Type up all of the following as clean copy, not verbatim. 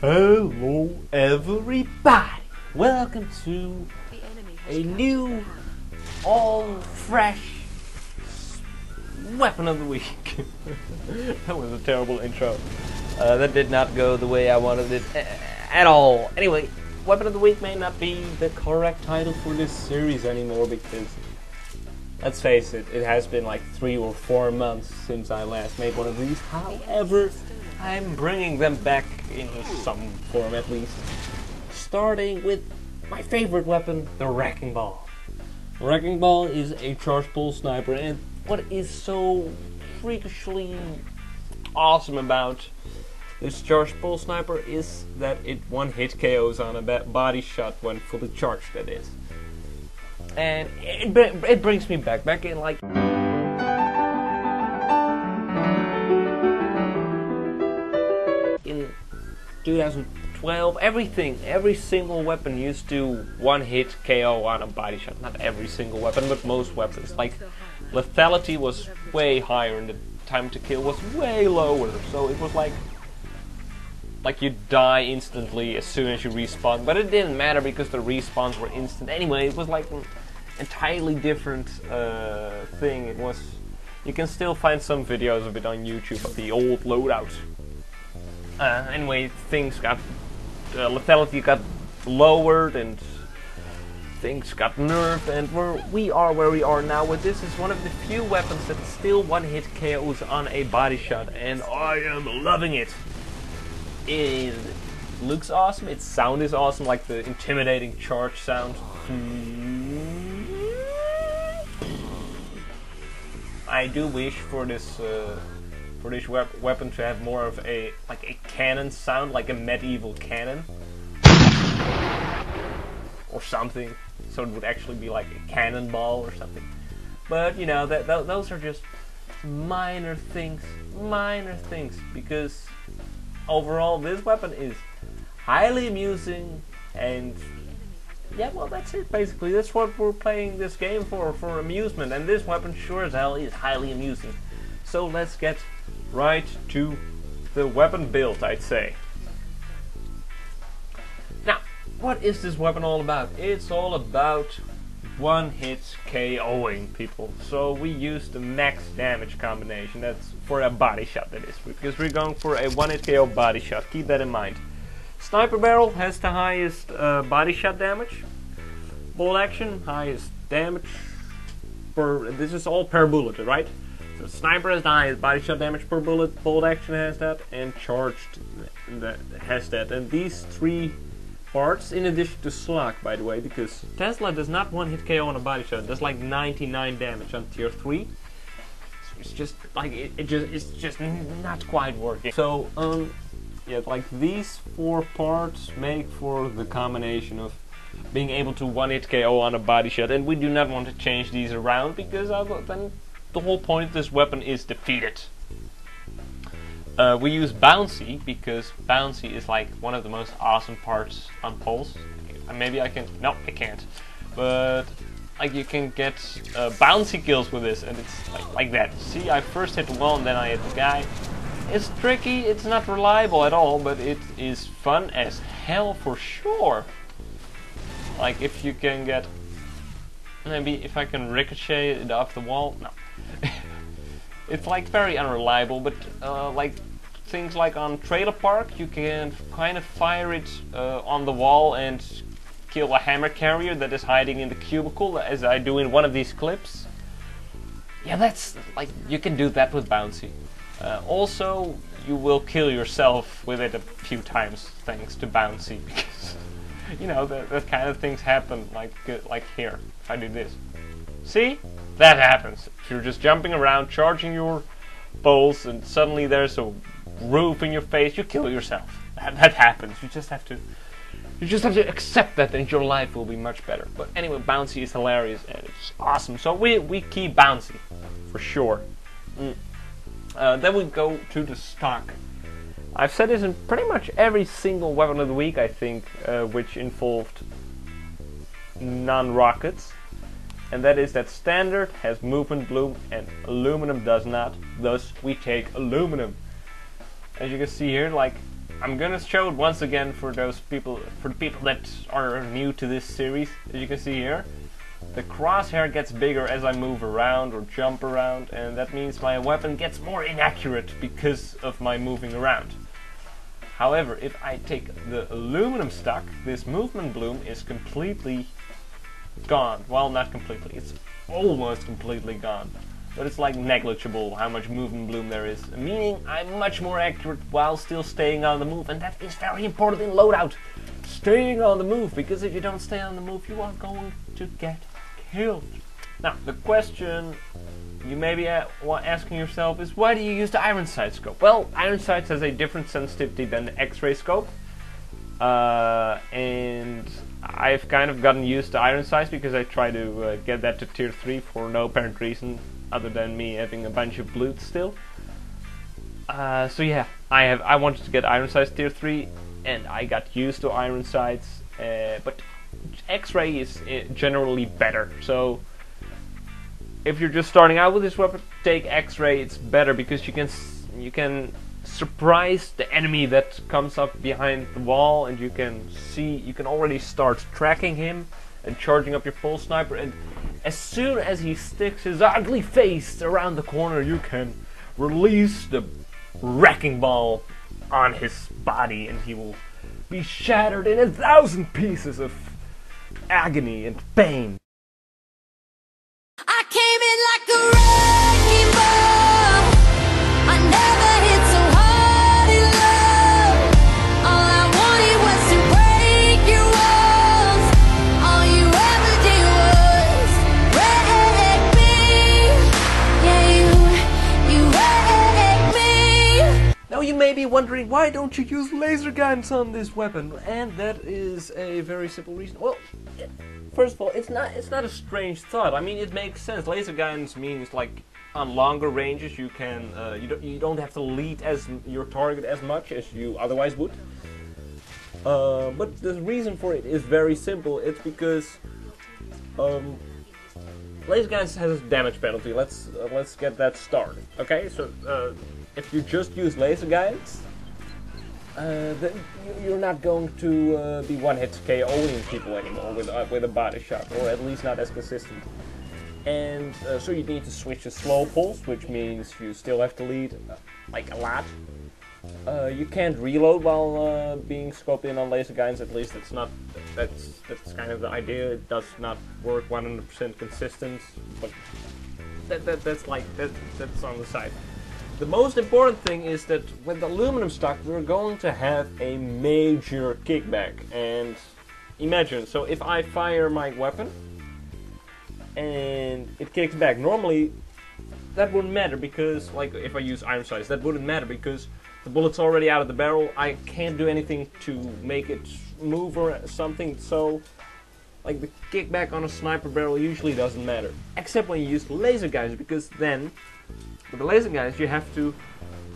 Hello everybody! Welcome to a new, all fresh weapon of the week. That was a terrible intro. That did not go the way I wanted it at all. Anyway, weapon of the week may not be the correct title for this series anymore because, let's face it, it has been like 3 or 4 months since I last made one of these. However, I'm bringing them back in some form at least. Starting with my favorite weapon, the Wrecking Ball. Wrecking Ball is a charge pole sniper, and what is so freakishly awesome about this charge pole sniper is that it one-hit KOs on a body shot when fully charged, that is. And it brings me back in like... in 2012, every single weapon used to one-hit KO on a body shot. Not every single weapon, but most weapons. Like, lethality was way higher and the time to kill was way lower. So it was like you die instantly as soon as you respawn. But it didn't matter because the respawns were instant. Anyway, it was like an entirely different thing. It was... You can still find some videos of it on YouTube, of the old Loadout. Anyway, things got... lethality got lowered and things got nerfed, and we are where we are now with this. Is one of the few weapons that still one-hit KOs on a body shot, and I am loving it. It looks awesome, its sound is awesome, like the intimidating charge sound. I do wish for this weapon to have more of a cannon sound, like a medieval cannon or something, so it would actually be like a cannonball or something. But you know, those are just minor things, because overall this weapon is highly amusing, and yeah, well, that's it basically. That's what we're playing this game for amusement, and this weapon sure as hell is highly amusing. So let's get right to the weapon build, I'd say. Now, what is this weapon all about? It's all about one-hit KOing people. So we use the max damage combination. That's for a body shot, that is, because we're going for a one-hit KO body shot. Keep that in mind. Sniper barrel has the highest body shot damage. Bolt action, highest damage per... This is all per bullet, right? So sniper has the highest body shot damage per bullet, bolt action has that, and charged has that. And these 3 parts, in addition to slug, by the way, because Tesla does not one-hit KO on a body shot. It does like 99 damage on tier 3. So it's just like it's just not quite working. So yeah, like these 4 parts make for the combination of being able to one-hit KO on a body shot, and we do not want to change these around because then the whole point of this weapon is defeated. We use bouncy because bouncy is like one of the most awesome parts on poles. Maybe I can... No, I can't. But like you can get bouncy kills with this, and it's like that. See, I first hit the wall and then I hit the guy. It's tricky, it's not reliable at all, but it is fun as hell for sure. Like if you can get... Maybe if I can ricochet it off the wall. No. It's like very unreliable, but like things like on Trailer Park, you can kind of fire it on the wall and kill a hammer carrier that is hiding in the cubicle, as I do in one of these clips. Yeah, that's like, you can do that with bouncy. Also, you will kill yourself with it a few times thanks to bouncy, because you know that kind of things happen. Like here, if I do this. See? That happens. If you're just jumping around, charging your poles, and suddenly there's a roof in your face, you kill yourself. That happens. You just have to accept that, and your life will be much better. But anyway, bouncy is hilarious and it's awesome. So we keep bouncy for sure. Then we go to the stock. I've said this in pretty much every single weapon of the week, I think, which involved non-rockets. And that is that standard has movement bloom and aluminum does not. Thus, we take aluminum. As you can see here, like I'm gonna show it once again for the people that are new to this series. As you can see here, the crosshair gets bigger as I move around or jump around, and that means my weapon gets more inaccurate because of my moving around. However, if I take the aluminum stock, this movement bloom is completely gone. Well, not completely, it's almost completely gone. But it's like negligible how much movement bloom there is, meaning I'm much more accurate while still staying on the move, and that is very important in Loadout. Staying on the move, because if you don't stay on the move, you are going to get killed. Now, the question you may be asking yourself is, why do you use the iron sight scope? Well, iron sights has a different sensitivity than the X-ray scope, and I've kind of gotten used to iron sights because I try to get that to tier 3 for no apparent reason other than me having a bunch of loot still. So yeah, I wanted to get iron sights tier 3, and I got used to iron sights, but X-ray is generally better. So if you're just starting out with this weapon, take X-ray. It's better because you can surprise the enemy that comes up behind the wall, and you can already start tracking him and charging up your pulse sniper, and as soon as he sticks his ugly face around the corner, you can release the wrecking ball on his body, and he will be shattered in 1,000 pieces of agony and pain. I came in like a wrecking ball. I never hit so hard in love. All I wanted was to break your walls. All you ever did was wreck me. Yeah, you wrecked me. Now you may be wondering, why don't you use laser guns on this weapon? And that is a very simple reason. Well, first of all, it's not a strange thought. I mean, it makes sense. Laser guns means like on longer ranges you can you don't have to lead as your target as much as you otherwise would. But the reason for it is very simple. It's because laser guns has a damage penalty. Let's get that started. Okay, so if you just use laser guns, then you're not going to be one-hit KOing people anymore with a body shot, or at least not as consistent. And so you need to switch to slow pulse, which means you still have to lead like a lot. You can't reload while being scoped in on laser guns. At least that's kind of the idea. It does not work 100% consistent, but that's on the side. The most important thing is that with the aluminum stock, we're going to have a major kickback. And imagine, so if I fire my weapon and it kicks back, normally that wouldn't matter because, like, if I use iron sights, that wouldn't matter because the bullet's already out of the barrel. I can't do anything to make it move or something. So, like, the kickback on a sniper barrel usually doesn't matter, except when you use laser guns, because then with the laser guns, you have to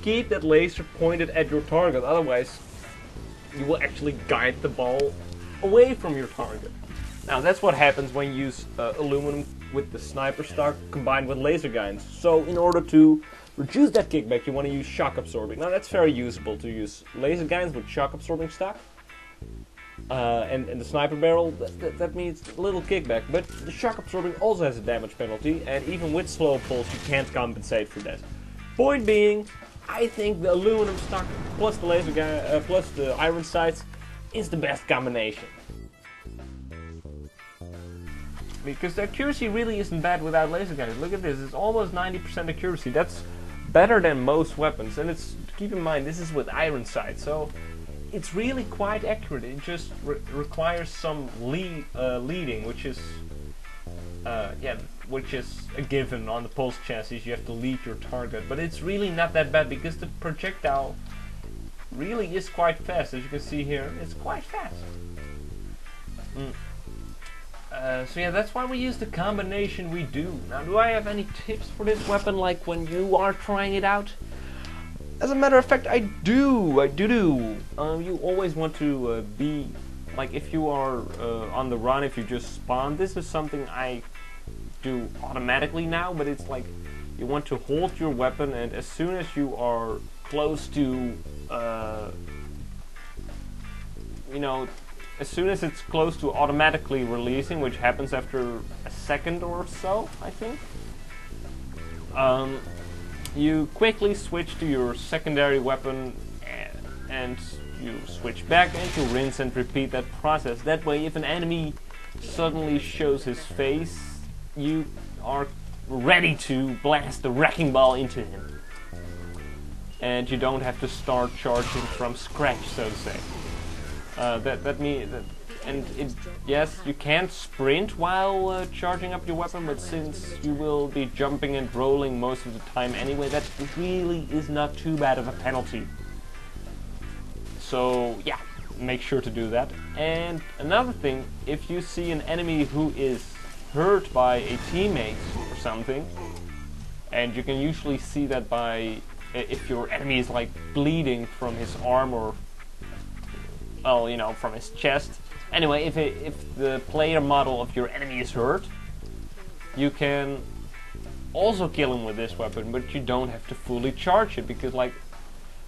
keep that laser pointed at your target, otherwise you will actually guide the ball away from your target. Now that's what happens when you use aluminum with the sniper stock combined with laser guns. So in order to reduce that kickback, you want to use shock absorbing. Now that's very usable to use laser guns with shock absorbing stock. And the sniper barrel, that means a little kickback, but the shock absorbing also has a damage penalty, and even with slow pulse you can't compensate for that. Point being, I think the aluminum stock plus the laser gun plus the iron sights is the best combination. Because the accuracy really isn't bad without laser guns. Look at this, it's almost 90% accuracy. That's better than most weapons, and it's, keep in mind, this is with iron sights, so it's really quite accurate. It just requires some leading, which is a given on the pulse chassis. You have to lead your target, but it's really not that bad because the projectile really is quite fast. As you can see here, it's quite fast. So yeah, that's why we use the combination we do. Now, do I have any tips for this weapon, like when you are trying it out? As a matter of fact, I do. You always want to be, like, if you are on the run, if you just spawn, this is something I do automatically now, but it's like, you want to hold your weapon, and as soon as you are close to you know, as soon as it's close to automatically releasing, which happens after a second or so, I think, you quickly switch to your secondary weapon and you switch back and you rinse and repeat that process. That way, if an enemy suddenly shows his face, you are ready to blast the wrecking ball into him. And you don't have to start charging from scratch, so to say. Yes, you can't sprint while charging up your weapon, but since you will be jumping and rolling most of the time anyway, that really is not too bad of a penalty. So yeah, make sure to do that. And another thing, if you see an enemy who is hurt by a teammate or something, and you can usually see that by if your enemy is like bleeding from his arm or, well, you know, from his chest. Anyway, if the player model of your enemy is hurt, you can also kill him with this weapon, but you don't have to fully charge it, because like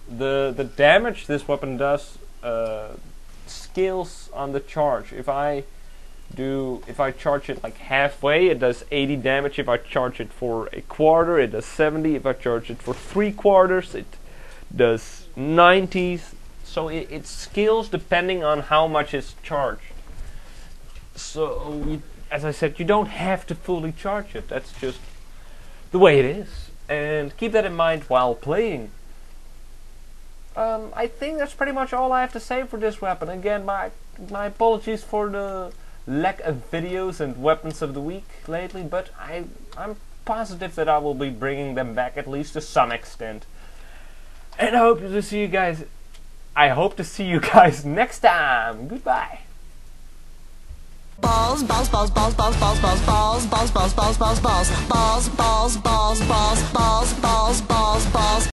the damage this weapon does scales on the charge. If I charge it like halfway, it does 80 damage. If I charge it for a quarter, it does 70. If I charge it for 3/4, it does 90. So it scales depending on how much is charged. So, as I said, you don't have to fully charge it. That's just the way it is. And keep that in mind while playing. I think that's pretty much all I have to say for this weapon. Again, my apologies for the lack of videos and weapons of the week lately, but I'm positive that I will be bringing them back, at least to some extent. And I hope to see you guys next time. Goodbye. Balls, balls, balls, balls, balls, balls, balls, balls, balls, balls, balls, balls, balls, balls, balls.